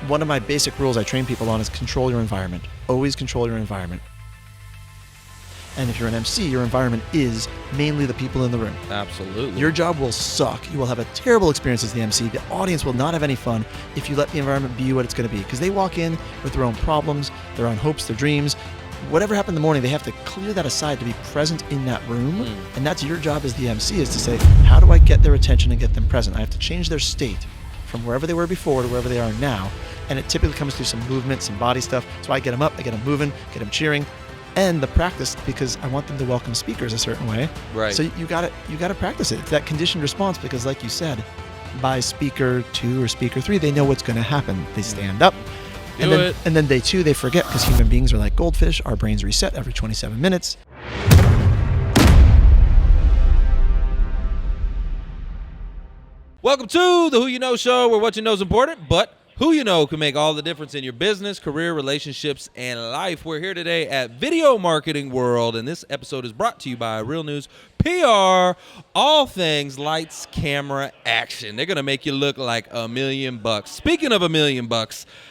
one of my basic rules I train people on is control your environment. Always control your environment. And if you're an MC, your environment is mainly the people in the room. Absolutely. Your job will suck. You will have a terrible experience as the MC. The audience will not have any fun if you let the environment be what it's going to be. Because they walk in with their own problems, their own hopes, their dreams. Whatever happened in the morning, they have to clear that aside to be present in that room. And that's your job as the MC, is to say, how do I get their attention and get them present? I have to change their state from wherever they were before to wherever they are now. And it typically comes through some movement, some body stuff. So I get them up, I get them moving, get them cheering. And the practice, because I want them to welcome speakers a certain way. Right. So you got to practice it. It's that conditioned response, because like you said, by speaker 2 or speaker 3, they know what's going to happen. They stand up. And then day 2, they forget, because human beings are like goldfish. Our brains reset every 27 minutes. Welcome to the Who You Know Show, where what you know is important, but who you know can make all the difference in your business, career, relationships, and life. We're here today at Video Marketing World, and this episode is brought to you by Real News PR, all things lights, camera, action. They're going to make you look like $1 million. Speaking of $1 million,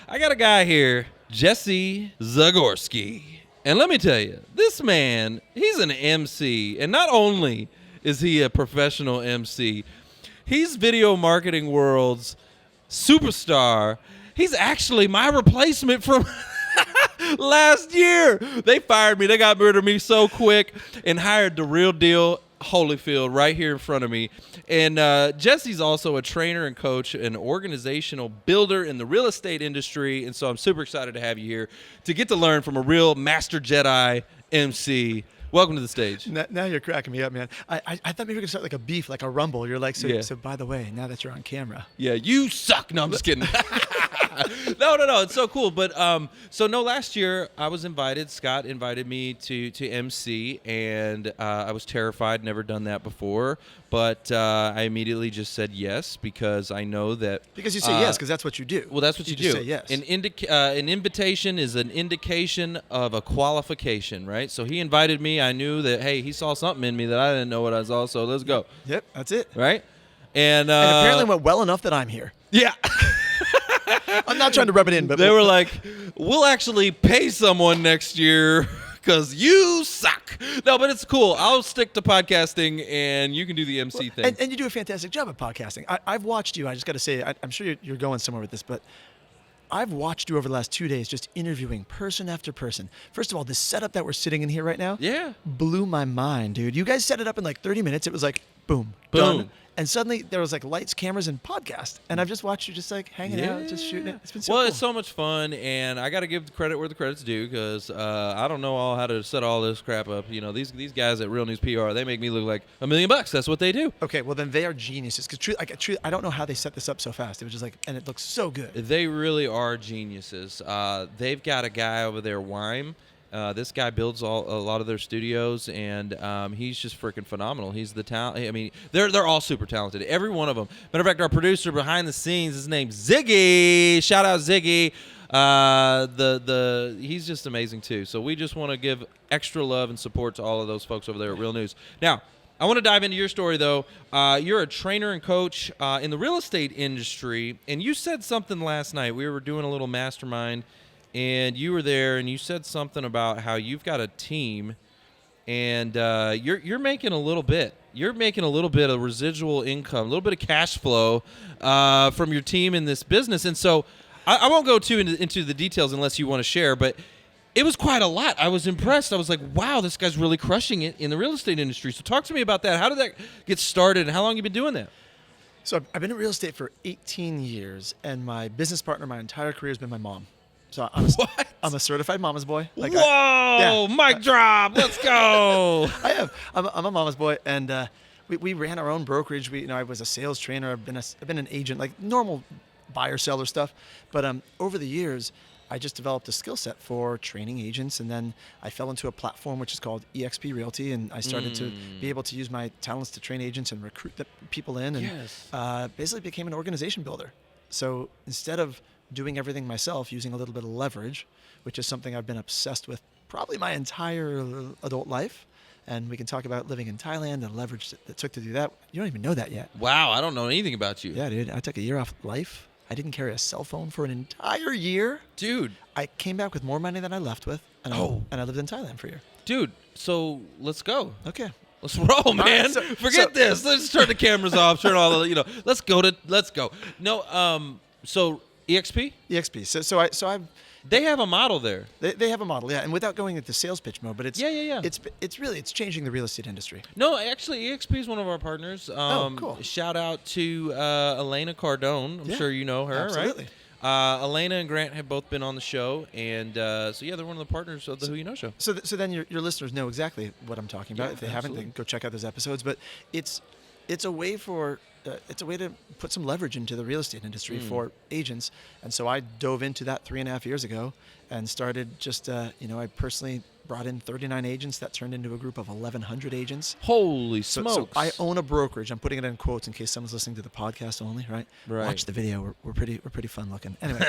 I got a guy here, Jesse Zagorski. And let me tell you, this man, he's an MC, and not only is he a professional MC, he's Video Marketing World's superstar. He's actually my replacement from last year. They fired me. They got rid of me so quick and hired the real deal Holyfield right here in front of me. And Jesse's also a trainer and coach, an organizational builder in the real estate industry. And so I'm super excited to have you here to get to learn from a real master Jedi MC. Welcome to the stage. Now you're cracking me up, man. I thought maybe we could start like a beef, like a rumble. You're like, so by the way, now that you're on camera. Yeah, you suck. No, I'm just kidding. No. It's so cool. But last year I was invited. Scott invited me to MC, and I was terrified. Never done that before. But I immediately just said yes, because I know that. Because you say yes, because that's what you do. Well, that's what you do. Say yes. An invitation is an indication of a qualification, right? So he invited me. I knew that, hey, he saw something in me that I didn't know what I saw, so let's go. Yep, that's it. Right? And apparently it went well enough that I'm here. Yeah. I'm not trying to rub it in, but they were like, we'll actually pay someone next year because you suck. No, but it's cool. I'll stick to podcasting, and you can do the MC thing. And you do a fantastic job at podcasting. I've watched you. I just got to say, I'm sure you're going somewhere with this, but I've watched you over the last 2 days just interviewing person after person. First of all, this setup that we're sitting in here right now blew my mind, dude. You guys set it up in like 30 minutes. It was like, boom, done. And suddenly there was like lights, cameras, and podcast. And I've just watched you just like hanging out, just shooting it. It's been so cool. It's so much fun, and I got to give credit where the credit's due, because I don't know how to set all this crap up. You know, these guys at Real News PR, they make me look like $1 million. That's what they do. Okay, well then they are geniuses. Because I don't know how they set this up so fast. It was just like, and it looks so good. They really are geniuses. They've got a guy over there, 𝗦𝗨𝗕𝗦𝗖𝗥𝗓𝗏. This guy builds a lot of their studios, and he's just freaking phenomenal. He's the talent. I mean, they're all super talented, every one of them. Matter of fact, our producer behind the scenes, his name's Ziggy. Shout out Ziggy. He's just amazing too. So we just want to give extra love and support to all of those folks over there at Real News. Now, I want to dive into your story though. You're a trainer and coach in the real estate industry, and you said something last night. We were doing a little mastermind, and you were there, and you said something about how you've got a team, and you're making a little bit. You're making a little bit of residual income, a little bit of cash flow from your team in this business. And so I won't go too into the details unless you want to share, but it was quite a lot. I was impressed. I was like, wow, this guy's really crushing it in the real estate industry. So talk to me about that. How did that get started, and how long have you been doing that? So I've been in real estate for 18 years, and my business partner my entire career has been my mom. So I'm a certified mama's boy. Like mic drop. Let's go. I am. I'm a mama's boy, and we ran our own brokerage. I was a sales trainer. I've been an agent, like normal buyer seller stuff. But over the years, I just developed a skill set for training agents, and then I fell into a platform which is called eXp Realty, and I started to be able to use my talents to train agents and recruit people in, and basically became an organization builder. So instead of doing everything myself, using a little bit of leverage, which is something I've been obsessed with probably my entire adult life. And we can talk about living in Thailand and leverage that took to do that. You don't even know that yet. Wow, I don't know anything about you. Yeah, dude. I took a year off life I didn't carry a cell phone for an entire year. Dude. I came back with more money than I left with, and I lived in Thailand for a year. Dude, so let's go. Okay. Let's roll, man. Right, Forget this. Let's turn the cameras off. Turn all the, let's go. No, so EXP? EXP. So I They have a model there. They have a model, yeah. And without going into sales pitch mode, but it's Yeah. It's changing the real estate industry. No, actually, EXP is one of our partners. Cool. Shout out to 𝗟𝗚𝗕𝗚𝗕. I'm sure you know her, Absolutely. right? Elena and Grant have both been on the show, and so yeah, they're one of the partners of the Who You Know show. So then your listeners know exactly what I'm talking about. Yeah, If they haven't, they absolutely. can go check out those episodes. But it's a way to put some leverage into the real estate industry for agents. And so I dove into that 3.5 years ago and started just I personally brought in 39 agents that turned into a group of 1,100 agents. Holy So smokes! I own a brokerage. I'm putting it in quotes in case someone's listening to the podcast only, right? Right. Watch the video. We're pretty fun looking. Anyway,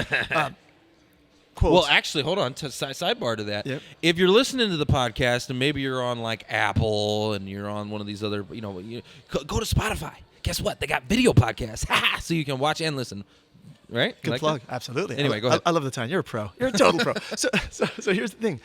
quotes. Well, actually, hold on. Sidebar to that. Yep. If you're listening to the podcast and maybe you're on like Apple and you're on one of these other, go to Spotify. Guess what? They got video podcasts, so you can watch and listen. Right? Good Like plug. that? Absolutely. Anyway, go ahead. I love the time. You're a pro. You're a total pro. So here's the thing.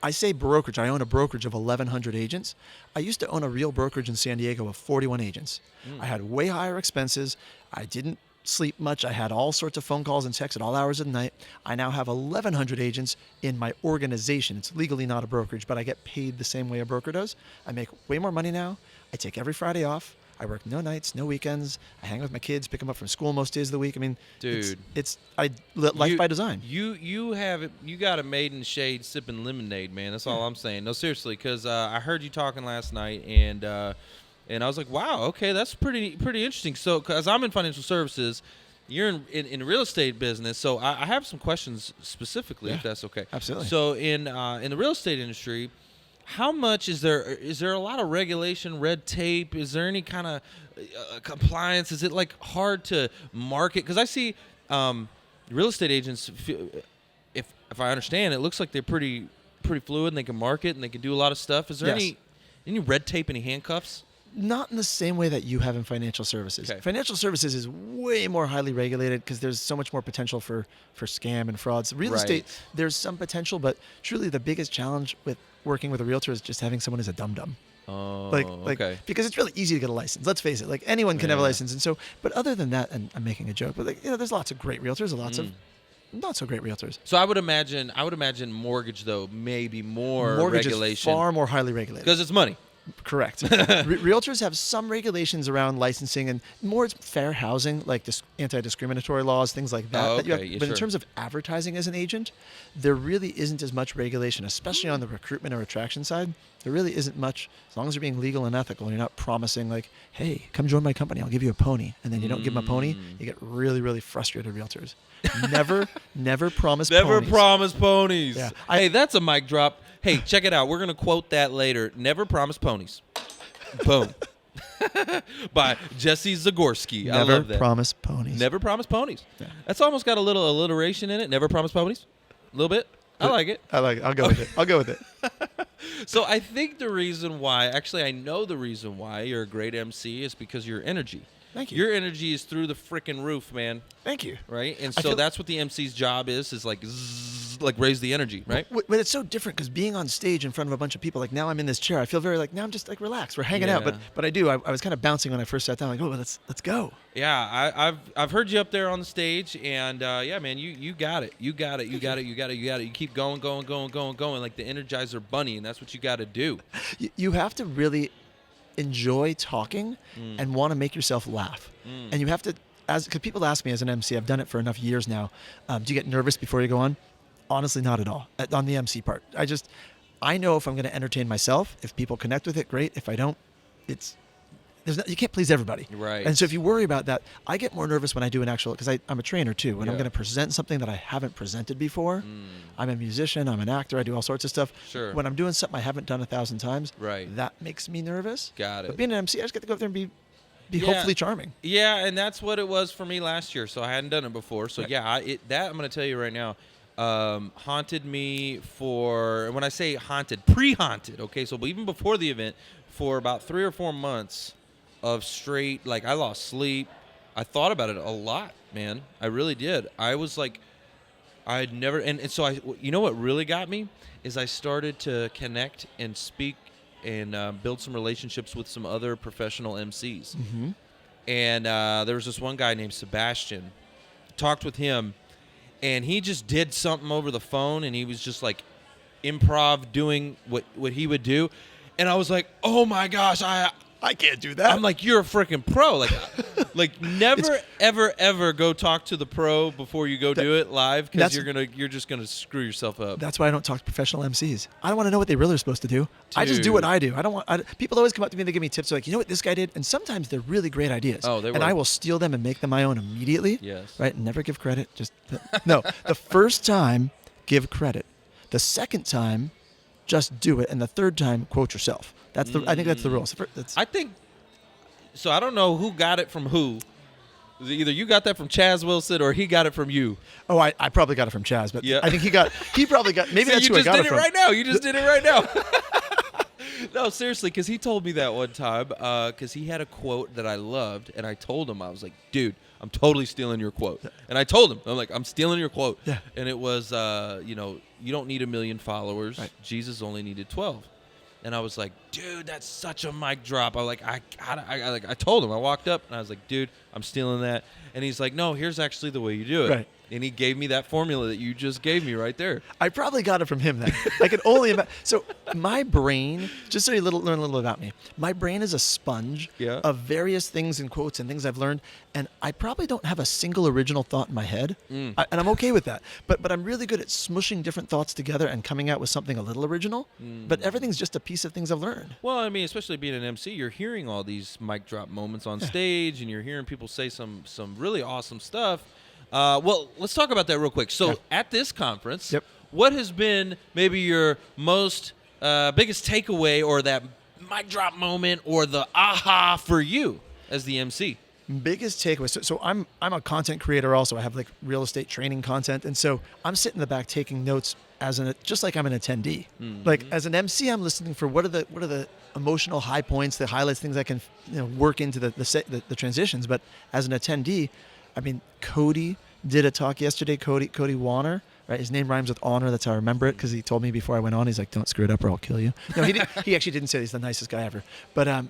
I say brokerage. I own a brokerage of 1,100 agents. I used to own a real brokerage in San Diego of 41 agents. I had way higher expenses. I didn't sleep much. I had all sorts of phone calls and texts at all hours of the night. I now have 1,100 agents in my organization. It's legally not a brokerage, but I get paid the same way a broker does. I make way more money now. I take every Friday off. I work no nights, no weekends. I hang with my kids, pick them up from school most days of the week. I mean, Dude, life by design. You got a maiden shade sipping lemonade, man. That's all I'm saying. No, seriously, because I heard you talking last night, and I was like, wow, okay, that's pretty interesting. So, because I'm in financial services, you're in real estate business, so I have some questions specifically, if that's okay. Absolutely. So in the real estate industry, how much is there a lot of regulation, red tape? Is there any kind of compliance? Is it like hard to market? Because I see real estate agents, if I understand, it looks like they're pretty fluid and they can market and they can do a lot of stuff. Is there Yes. any red tape, any handcuffs? Not in the same way that you have in financial services. Okay. Financial services is way more highly regulated because there's so much more potential for scam and frauds. Real Right. estate, there's some potential, but truly the biggest challenge with working with a realtor is just having someone who's a dum-dum. Oh, Okay. Because it's really easy to get a license. Let's face it. Like anyone can have a Yeah. license. And so, but other than that, and I'm making a joke, but there's lots of great realtors and lots of not so great realtors. So I would imagine mortgage though maybe more Mortgage regulation is far more highly regulated. because it's money. Correct. Realtors have some regulations around licensing and more it's fair housing, like anti-discriminatory laws, things like that. Oh, that you have. okay. Yeah, but sure. in terms of advertising as an agent, there really isn't as much regulation, especially on the recruitment or attraction side. There really isn't much, as long as you're being legal and ethical and you're not promising like, hey, come join my company, I'll give you a pony. And then you don't give them a pony, you get really, really frustrated realtors. Never promise Never ponies. promise ponies. Yeah. Hey, that's a mic drop. Hey, check it out. We're going to quote that later. Never promise ponies. Boom. By Jesse Zagorski. I Never love that. promise ponies. Never promise ponies. Yeah. That's almost got a little alliteration in it. Never promise ponies. A little bit. I like it. I like it. I'll go with it. So I think the reason why, actually I know the reason why you're a great MC is because your energy. Thank you. Your energy is through the freaking roof, man. Thank you. Right? And I so feel- that's what the MC's job is like zzz, like raise the energy, right? But it's so different because being on stage in front of a bunch of people, like now I'm in this chair, I feel very like now I'm just like relaxed. We're hanging out, Yeah. but I do. I was kind of bouncing when I first sat down, like, oh, let's go. Yeah, I've heard you up there on the stage, and yeah, man, you got it. You keep going. Like the Energizer Bunny, and that's what you got to do. You have to really enjoy talking and want to make yourself laugh, and you have to. Because people ask me as an MC, I've done it for enough years now. Do you get nervous before you go on? Honestly, not at all. On the MC part, I know if I'm going to entertain myself. If people connect with it, great. If I don't, you can't please everybody. Right. And so if you worry about that, I get more nervous when I do an actual, because I'm a trainer too. When I'm Yeah. going to present something that I haven't presented before, I'm a musician, I'm an actor, I do all sorts of stuff. Sure. When I'm doing something I haven't done 1,000 times, Right. that makes me nervous. Got it. But being an MC, I just get to go up there and be Yeah. hopefully charming. Yeah, and that's what it was for me last year. So I hadn't done it before. So Right. yeah, that I'm going to tell you right now, haunted me for, when I say haunted, pre-haunted. Okay, so even before the event, for about 3 or 4 months of straight, like I lost sleep. I thought about it a lot, man. I really did. I was like, I'd never, and so you know what really got me is I started to connect and speak and build some relationships with some other professional MCs. Mm-hmm. And there was this one guy named Sebastian. Talked with him, and he just did something over the phone, and he was just like improv doing what he would do. And I was like, oh my gosh, I can't do that. I'm like, you're a freaking pro. Like never, ever go talk to the pro before you go do it live, because you're just gonna screw yourself up. That's why I don't talk to professional MCs. I don't want to know what they really are supposed to do. I just do what I do. People always come up to me and they give me tips. They're like, you know what this guy did? And sometimes they're really great ideas. Oh, they were. And I will steal them and make them my own immediately. Yes. Right? Never give credit. No. The first time, give credit. The second time, just do it. And the third time, quote yourself. I think that's the rules. I think so. I don't know who got it from who. Either you got that from Chaz Wilson or he got it from you. Oh, I probably got it from Chaz, but yeah. I think he probably got. Maybe that's who I got it from. You just did it right now. No, seriously, because he told me that one time. Because he had a quote that I loved, and I told him, I was like, dude, I'm totally stealing your quote. And I told him, I'm like, I'm stealing your quote. Yeah. And it was, you don't need 1 million followers. Right. Jesus only needed 12. And I was like, dude, that's such a mic drop. I was like, I told him. I walked up and I was like, dude, I'm stealing that. And he's like, no, here's actually the way you do it. Right. And he gave me that formula that you just gave me right there. I probably got it from him then. I could only imagine. So my brain, just so you learn a little about me, my brain is a sponge of various things and quotes and things I've learned, and I probably don't have a single original thought in my head, and I'm okay with that. But I'm really good at smushing different thoughts together and coming out with something a little original, but everything's just a piece of things I've learned. Well, I mean, especially being an MC, you're hearing all these mic drop moments on stage, and you're hearing people say some really awesome stuff. Well, let's talk about that real quick. So at this conference, what has been maybe your most biggest takeaway or that mic drop moment or the aha for you as the MC? Biggest takeaway. So I'm a content creator also. I have like real estate training content. And so I'm sitting in the back taking notes just like I'm an attendee. Like as an MC, I'm listening for what are the emotional high points, the highlights, things I can work into the transitions. But as an attendee, I mean, Cody did a talk yesterday, Cody Warner, right? His name rhymes with honor. That's how I remember it, because he told me before I went on, he's like, don't screw it up or I'll kill you. No, he actually didn't say he's the nicest guy ever. But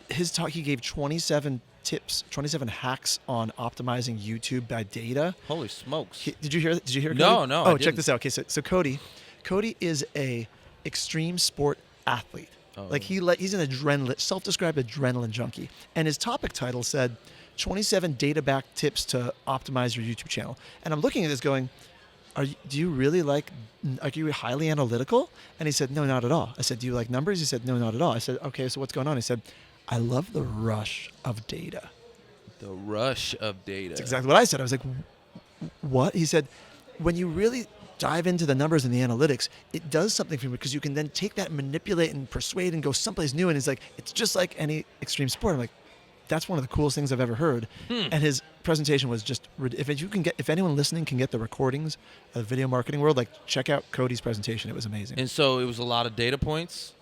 his talk, he gave 27 tips, 27 hacks on optimizing YouTube by data. Holy smokes. Did you hear Cody? No, Oh, check this out. Okay, so Cody is a extreme sport athlete. Oh. Like he's an self-described adrenaline junkie. And his topic title said, 27 data-backed tips to optimize your YouTube channel. And I'm looking at this going, are you highly analytical? And he said, no, not at all. I said, do you like numbers? He said, no, not at all. I said, okay, so what's going on? He said, I love the rush of data. The rush of data. That's exactly what I said. I was like, what? He said, when you really dive into the numbers and the analytics, it does something for you, because you can then take that and manipulate and persuade and go someplace new. And he's like, it's just like any extreme sport. I'm like, that's one of the coolest things I've ever heard. And his presentation was just, if anyone listening can get the recordings of Video Marketing World, like check out Cody's presentation. It was amazing. And so it was a lot of data points?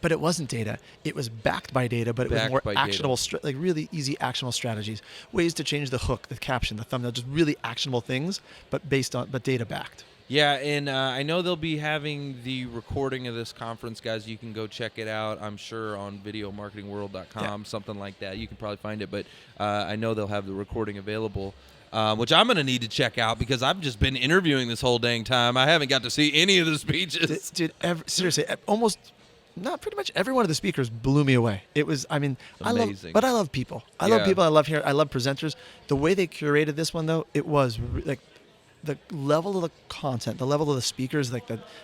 But it wasn't data. It was backed by data, but it was more actionable, like really easy actionable strategies, ways to change the hook, the caption, the thumbnail, just really actionable things, but data backed. Yeah, and I know they'll be having the recording of this conference, guys. You can go check it out, I'm sure, on videomarketingworld.com, something like that. You can probably find it, but I know they'll have the recording available, which I'm going to need to check out, because I've just been interviewing this whole dang time. I haven't got to see any of the speeches. Seriously, pretty much every one of the speakers blew me away. It was, amazing. I love people. I love people. I love presenters. The way they curated this one, though, it was like, the level of the content, the level of the speakers,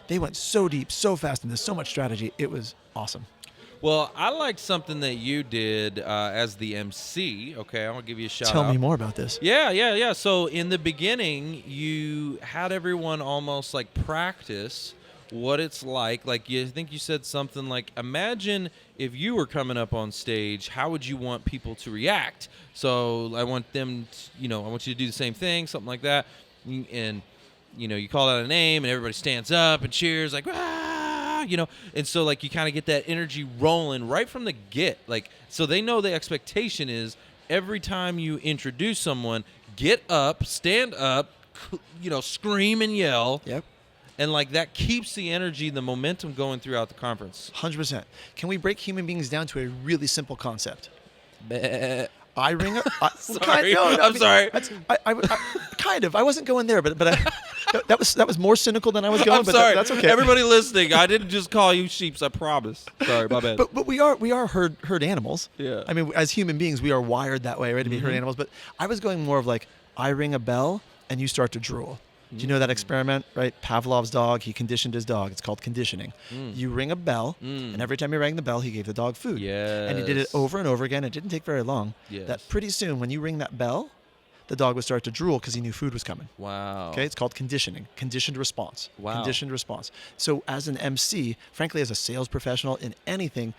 they went so deep, so fast, and there's so much strategy. It was awesome. Well, I liked something that you did as the MC. Okay, I'm going to give you a shout out. Tell me more about this. Yeah. So in the beginning, you had everyone almost like practice what it's like. Like, I think you said something like, imagine if you were coming up on stage, how would you want people to react? So I want them, I want you to do the same thing, something like that. And you call out a name and everybody stands up and cheers like, ah, and so like you kind of get that energy rolling right from the get, like, so they know the expectation is every time you introduce someone, get up, stand up, scream and yell. Yep. And like that keeps the energy, the momentum going throughout the conference. 100%. Can we break human beings down to a really simple concept? Bleh. I ring a. Sorry. I'm sorry. Kind of. I wasn't going there, but that was more cynical than I was going. I'm but sorry. That's okay. Everybody listening, I didn't just call you sheeps. I promise. Sorry, my bad. But we are herd animals. Yeah. I mean, as human beings, we are wired that way, right? To be herd animals. But I was going more of like, I ring a bell and you start to drool. Do you know that experiment, right? Pavlov's dog, he conditioned his dog. It's called conditioning. You ring a bell, and every time he rang the bell, he gave the dog food. Yes. And he did it over and over again. It didn't take very long. Yes. That pretty soon, when you ring that bell, the dog would start to drool because he knew food was coming. Wow. Okay, it's called conditioning, conditioned response. Wow. Conditioned response. So as an MC, frankly, as a sales professional in anything,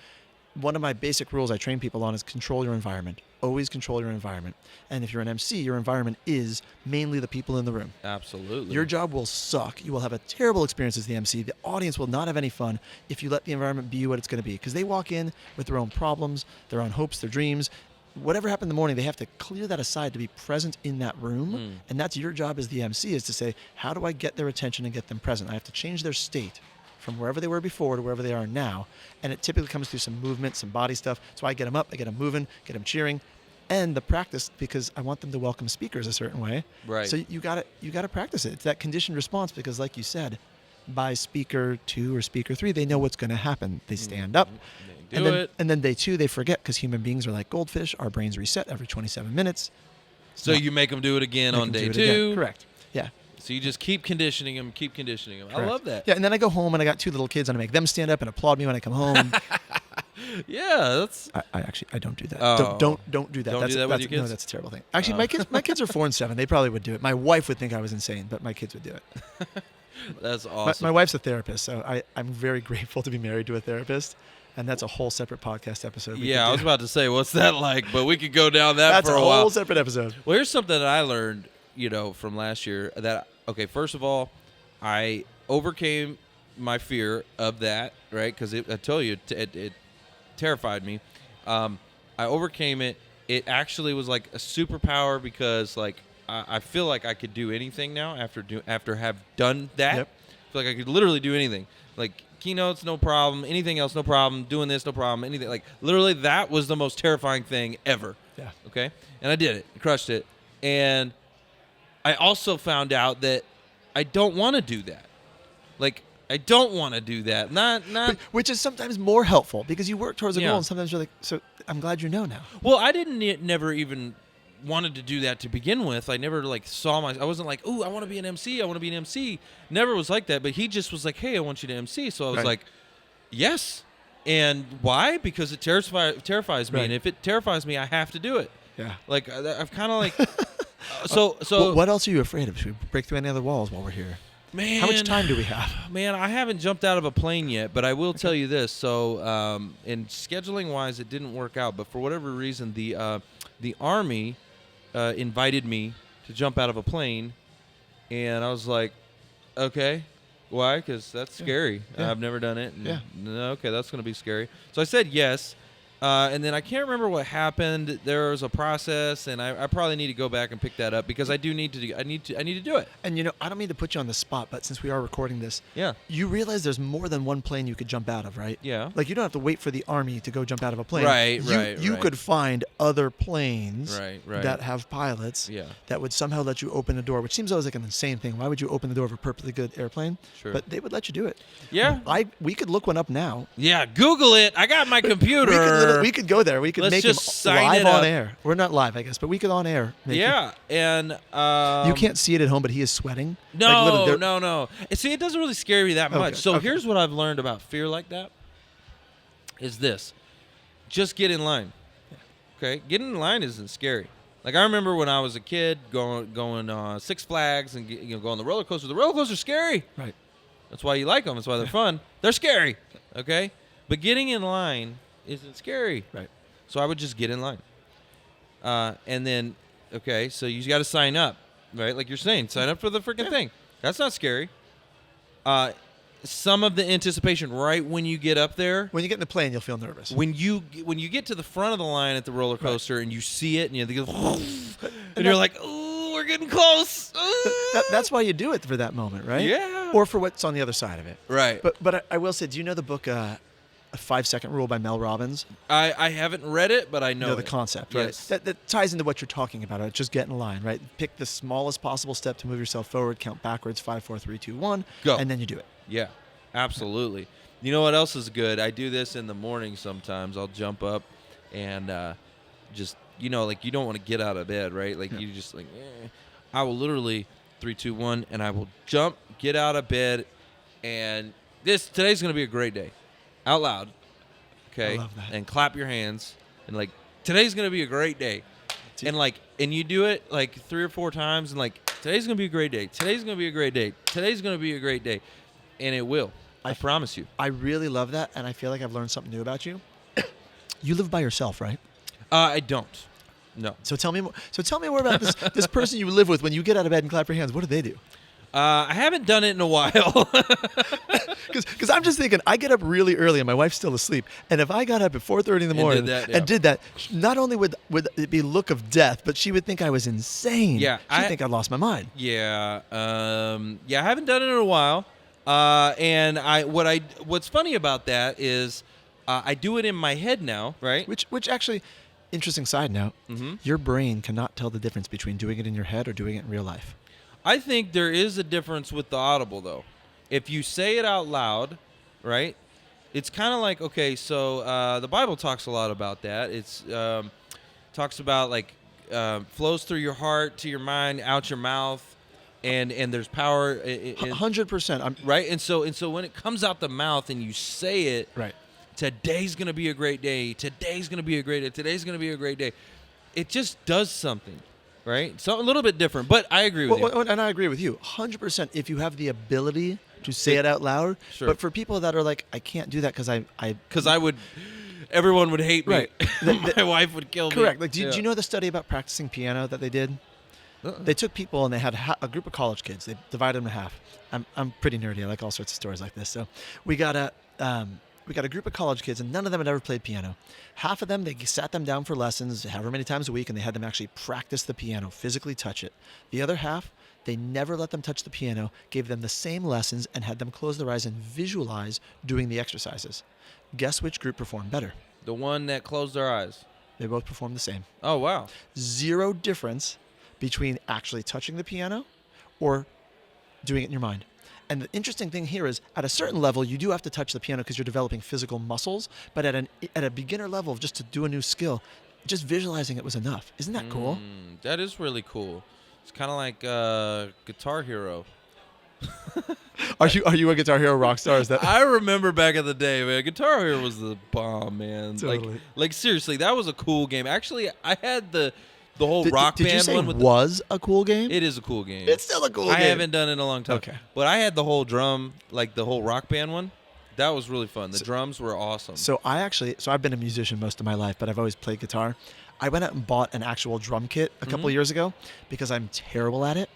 one of my basic rules I train people on is control your environment. Always control your environment. And if you're an MC, your environment is mainly the people in the room. Absolutely. Your job will suck. You will have a terrible experience as the MC. The audience will not have any fun if you let the environment be what it's going to be. Because they walk in with their own problems, their own hopes, their dreams. Whatever happened in the morning, they have to clear that aside to be present in that room. And that's your job as the MC, is to say, how do I get their attention and get them present? I have to change their state from wherever they were before to wherever they are now. And it typically comes through some movement, some body stuff. So I get them up, I get them moving, get them cheering. And the practice, because I want them to welcome speakers a certain way. Right. So you gotta practice it. It's that conditioned response, because like you said, by speaker 2 or speaker 3, they know what's going to happen. They stand up. They do it. And then day 2, they forget, because human beings are like goldfish. Our brains reset every 27 minutes. So you make them do it again on day 2. Correct. Yeah. So you just keep conditioning them, Correct. I love that. Yeah, and then I go home and I got 2 little kids and I make them stand up and applaud me when I come home. Yeah, that's. I don't do that. Oh. Don't do that. Don't do that with your kids? No, that's a terrible thing. Actually, my kids are 4 and 7. They probably would do it. My wife would think I was insane, but my kids would do it. That's awesome. My wife's a therapist, so I'm very grateful to be married to a therapist, and that's a whole separate podcast episode. I was about to say, what's that like? But we could go down that that's for a whole while. Separate episode. Well, here's something that I learned, from last year. Okay, first of all, I overcame my fear of that, right? Because I tell you, it terrified me. I overcame it. It actually was like a superpower, because like I feel like I could do anything now after have done that. Yep. I feel like I could literally do anything. Like keynotes, no problem. Anything else, no problem. Doing this, no problem. Anything. Like literally, that was the most terrifying thing ever. Yeah. Okay. And I did it. Crushed it. And I also found out that I don't want to do that. Like, I don't want to do that. Which is sometimes more helpful, because you work towards a Yeah. goal, and sometimes you're like, so I'm glad you know now. Well, I never even wanted to do that to begin with. I never I wasn't like, ooh, I want to be an MC. I want to be an MC. Never was like that. But he just was like, hey, I want you to MC. So I was Right. like, yes. And why? Because it terrifies me. Right. And if it terrifies me, I have to do it. Yeah. Like, I've kind of like, so What else are you afraid of? Should we break through any other walls while we're here? man, How much time do we have? Man, I haven't jumped out of a plane yet, but I will tell you this. So, in scheduling wise, it didn't work out. But for whatever reason, the Army invited me to jump out of a plane, and I was like, okay, why? Because that's scary. Yeah. I've never done it. And, Yeah. no, okay, that's going to be scary. So I said yes. And then I can't remember what happened. There was a process, and I probably need to go back and pick that up, because I need to do it. And I don't mean to put you on the spot, but since we are recording this, Yeah. you realize there's more than one plane you could jump out of, right? Yeah. Like, you don't have to wait for the Army to go jump out of a plane. Right, You right. could find other planes Right. that have pilots Yeah. that would somehow let you open a door, which seems always like an insane thing. Why would you open the door of a perfectly good airplane? Sure. But they would let you do it. Yeah. We could look one up now. Yeah. Google it. I got my computer. We could go there. We could Let's make just him sign live it on up. air. We're not live, I guess, but we could on air. make Yeah. And him- you can't see it at home, but he is sweating. No, Like, literally, no. See, it doesn't really scare me that Okay, much. So okay. here's what I've learned about fear like that. Is this: just get in line. Okay, getting in line isn't scary. Like, I remember when I was a kid going Six Flags and go on the roller coaster. The roller coaster's scary. Right. That's why you like them. That's why they're fun. They're scary. Okay, but getting in line isn't scary. Right. So I would just get in line. And then, okay, so you got to sign up, right? Like you're saying, sign up for the freaking thing. That's not scary. some of the anticipation right when you get up there. When you get in the plane, you'll feel nervous. When you get to the front of the line at the roller coaster and you see it and you go, and you're like, "Ooh, we're getting close." That's why you do it for that moment, right? Yeah. Or for what's on the other side of it. Right. But I will say, do you know the book A 5-Second Rule by Mel Robbins? I haven't read it, but I know the concept, right? Yes. That ties into what you're talking about. Right? Just get in line, right? Pick the smallest possible step to move yourself forward. Count backwards, 5, 4, 3, 2, 1, Go. and then you do it. Yeah, absolutely. You know what else is good? I do this in the morning sometimes. I'll jump up and just, like you don't want to get out of bed, right? Like you just like, I will literally 3, 2, 1, and I will jump, get out of bed, and today's going to be a great day. Out loud, okay? I love that. And clap your hands, and like, today's going to be a great day. And you do it like 3 or 4 times, and like, today's going to be a great day. Today's going to be a great day. Today's going to be a great day. And it will. I promise you. I really love that, and I feel like I've learned something new about you. You live by yourself, right? I don't. No. So tell me more about this person you live with. When you get out of bed and clap your hands, what do they do? I haven't done it in a while. Because I'm just thinking, I get up really early and my wife's still asleep. And if I got up at 4:30 in the morning and did that, not only would it be look of death, but she would think I was insane. Yeah, She'd think I lost my mind. Yeah. I haven't done it in a while. And what's funny about that is I do it in my head now, right? Which actually, interesting side note, your brain cannot tell the difference between doing it in your head or doing it in real life. I think there is a difference with the audible, though. If you say it out loud, right, it's kind of like, okay, so the Bible talks a lot about that. It's talks about, like, flows through your heart to your mind, out your mouth, and there's power. 100%. Right? And so when it comes out the mouth and you say it, Right. Today's going to be a great day. Today's going to be a great day. Today's going to be a great day. It just does something. Right? So a little bit different, but I agree with you. And I agree with you 100% if you have the ability to say it out loud. Sure. But for people that are like, I can't do that because everyone would hate me. Right. My wife would kill me. Correct. Like, do you know the study about practicing piano that they did? They took people and they had a group of college kids. They divided them in half. I'm pretty nerdy. I like all sorts of stories like this. So we got a group of college kids, and none of them had ever played piano. Half of them, they sat them down for lessons however many times a week, and they had them actually practice the piano, physically touch it. The other half, they never let them touch the piano, gave them the same lessons, and had them close their eyes and visualize doing the exercises. Guess which group performed better? The one that closed their eyes. They both performed the same. Oh, wow. Zero difference between actually touching the piano or doing it in your mind. And the interesting thing here is, at a certain level, you do have to touch the piano because you're developing physical muscles. But at a beginner level, just to do a new skill, just visualizing it was enough. Isn't that cool? That is really cool. It's kind of like Guitar Hero. Are you a Guitar Hero rock star? Is that? I remember back in the day, man. Guitar Hero was the bomb, man. Totally. Like seriously, that was a cool game. Actually, I had the whole rock did band you say one. It was a cool game? It is a cool game. It's still a cool game. I haven't done it in a long time. Okay. But I had the whole drum, like the whole rock band one. That was really fun. The drums were awesome. So I've been a musician most of my life, but I've always played guitar. I went out and bought an actual drum kit a couple of years ago because I'm terrible at it.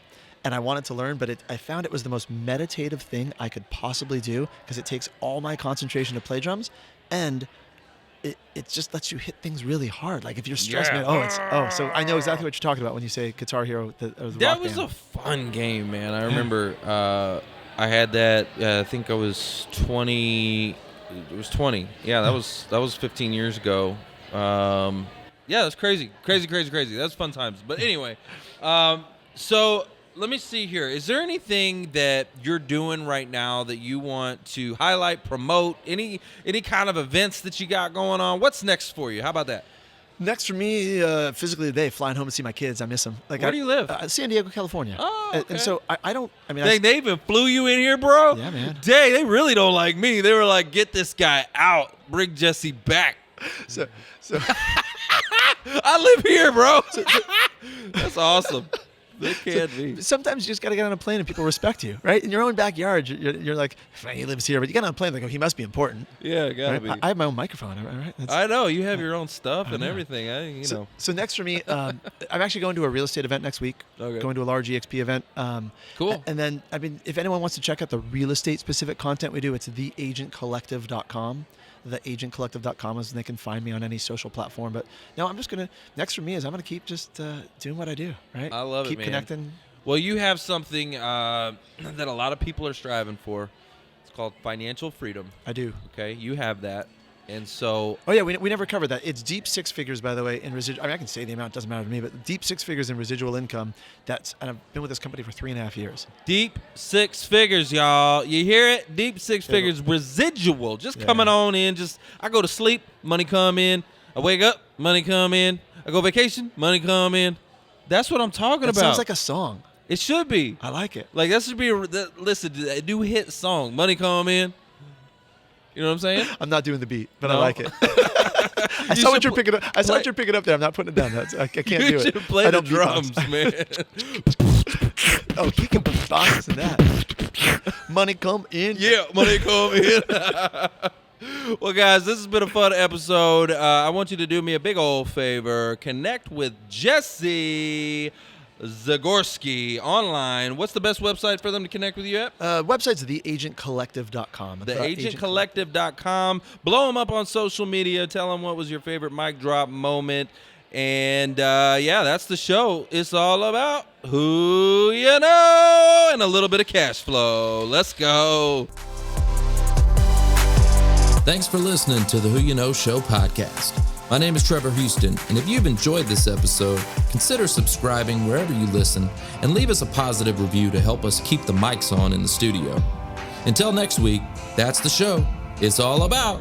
And I wanted to learn, but I found it was the most meditative thing I could possibly do because it takes all my concentration to play drums, and it just lets you hit things really hard. Like if you're stressed, man, so I know exactly what you're talking about when you say Guitar Hero. That was a fun game, man. I remember I had that. I think I was 20. It was 20. Yeah, that was 15 years ago. Yeah, that's crazy. That's fun times. But anyway, so. Let me see here. Is there anything that you're doing right now that you want to highlight, promote, any kind of events that you got going on? What's next for you? How about that? Next for me, physically today, flying home to see my kids. I miss them. Where do you live? San Diego, California. Oh, okay. And so I don't. I mean, they even flew you in here, bro. Yeah, man. Dang, they really don't like me. They were like, get this guy out, bring Jesse back. So I live here, bro. That's awesome. They can't be. Sometimes you just got to get on a plane and people respect you, right? In your own backyard, you're like, he lives here, but you get on a plane, like, oh, he must be important. Yeah, gotta Right? be. I have my own microphone, right? I know you have your own stuff and everything. So next for me, I'm actually going to a real estate event next week. Okay. Going to a large EXP event. Cool. And then, if anyone wants to check out the real estate specific content we do, it's �theAgentCollective.com. �theAgentCollective.com is, and they can find me on any social platform. But no, next for me is I'm going to keep just doing what I do, right? I love keep it, man. Connecting. Well, you have something that a lot of people are striving for. It's called financial freedom. I do. Okay, you have that. And so... Oh, yeah, we never covered that. It's deep six figures, by the way, in residual. I can say the amount, doesn't matter to me, but deep six figures in residual income. And I've been with this company for 3.5 years. Deep six figures, y'all. You hear it? Deep six figures residual. Just coming on in. I go to sleep, money come in. I wake up, money come in. I go vacation, money come in. That's what I'm talking about. Sounds like a song. It should be. I like it. Like, that should be listen, a new hit song. Money come in. You know what I'm saying? I'm not doing the beat, but No? I like it. I saw what you're picking up. I saw what you're picking up there. I'm not putting it down. I can't do it. You should play I the don't beatbox. drums, man. Oh, he can beatbox and that. Money come in. Yeah, money come in. Well, guys, this has been a fun episode. I want you to do me a big old favor. Connect with Jesse Zagorski online. What's the best website for them to connect with you at? Website's �theAgentCollective.com. �theAgentCollective.com. Blow them up on social media. Tell them what was your favorite mic drop moment. And, that's the show. It's all about who you know and a little bit of cash flow. Let's go. Thanks for listening to the Who You Know Show podcast. My name is Trevor Houston, and if you've enjoyed this episode, consider subscribing wherever you listen and leave us a positive review to help us keep the mics on in the studio. Until next week, that's the show. It's all about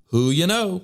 who you know.